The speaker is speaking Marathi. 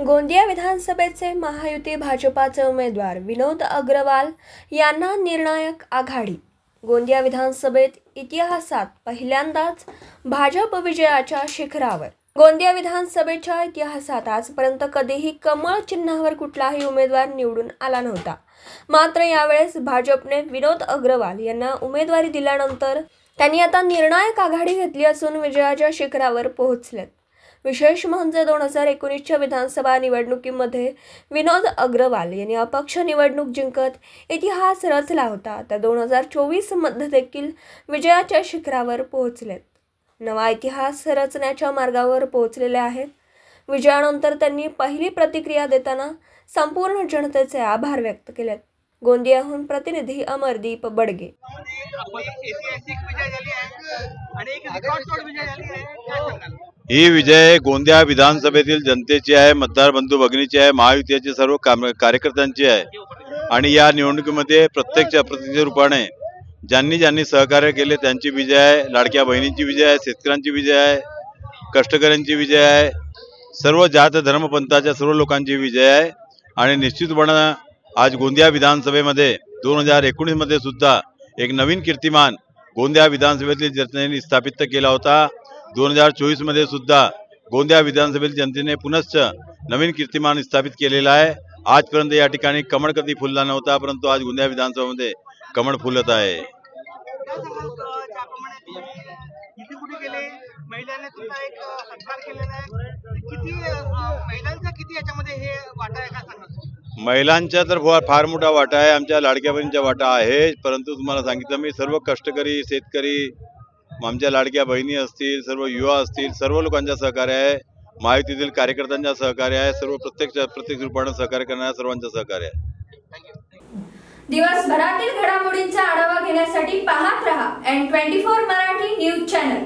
गोंदिया विधानसभेचे महायुती भाजपाचे उमेदवार विनोद अग्रवाल यांना निर्णायक आघाडी। गोंदिया विधानसभेत इतिहासात पहिल्यांदाच भाजप विजयाच्या शिखरावर। गोंदिया विधानसभेच्या इतिहासात आजपर्यंत कधीही कमळ चिन्हावर कुठलाही उमेदवार निवडून आला नव्हता। मात्र यावेळेस भाजपने विनोद अग्रवाल यांना उमेदवारी दिल्यानंतर त्यांनी आता निर्णायक आघाडी घेतली असून विजयाच्या शिखरावर पोहोचलेत। विशेष म्हणजे 2019च्या विधानसभा निवडणुकीमध्ये विनोद अग्रवाल यांनी अपक्ष निवडणूक जिंकत इतिहास रचला होता, तर 2024 मध्ये देखील विजयाच्या शिखरावर पोहोचलेत। नवा इतिहास रचण्याच्या मार्गावर पोहोचलेले आहेत। विजयानंतर त्यांनी पहिली प्रतिक्रिया देताना संपूर्ण जनतेचे आभार व्यक्त केलेत। गोंदियाहून प्रतिनिधी अमरदीप बडगे। ही विजय गोंदिया विधानसभेतील जनतेची आहे, मतदार बंधू भगिनीची आहे, महायुतीचे सर्व कार्यकर्त्यांची आहे। आणि या निवडणुकीमध्ये प्रत्यक्ष अप्रत्यक्ष रूपाने ज्यांनी सहकार्य केले त्यांची विजय आहे, लाडक्या बहिणींची विजय आहे, शेतकऱ्यांची विजय आहे, कष्टकऱ्यांची विजय आहे, सर्व जात धर्मपंथाच्या सर्व लोकांची विजय आहे। आणि निश्चितपणे आज गोंदिया विधानसभेमध्ये 2019 मध्ये सुद्धा एक नवीन कीर्तिमान गोंदिया विधानसभेतील जनतेने स्थापित केला होता। 2024 मध्ये सुद्धा गोंदिया विधानसभेतील जनतेने पुनश्च नवीन कीर्तिमान स्थापित केलेला आहे। आजपर्यंत या ठिकाणी कमळ कधी फुलला नव्हता, परंतु आज गोंदिया विधानसभेमध्ये कमळ फुलत आहे। महिलांचा तर फार मोठा वाटा आहे, आमच्या लाडक्या बहिणींचा वाटा आहे। परंतु तुम्हाला सांगितलं मी, सर्व कष्टकरी शेतकरी आमच्या लाडक्या बहिणी असतील, सर्व युवा असतील, सर्व लोकांचा सहकार्य आहे, महायुतीतील कार्यकर्त्यांचा सहकार्य आहे, सर्व प्रत्यक्ष रूपाने सहकार्य करणाऱ्या सर्वांचं सहकार्य आहे। दिवसभरातील घडामोडींचा आढावा घेण्यासाठी पाहत रहा N24 मराठी न्यूज चॅनल।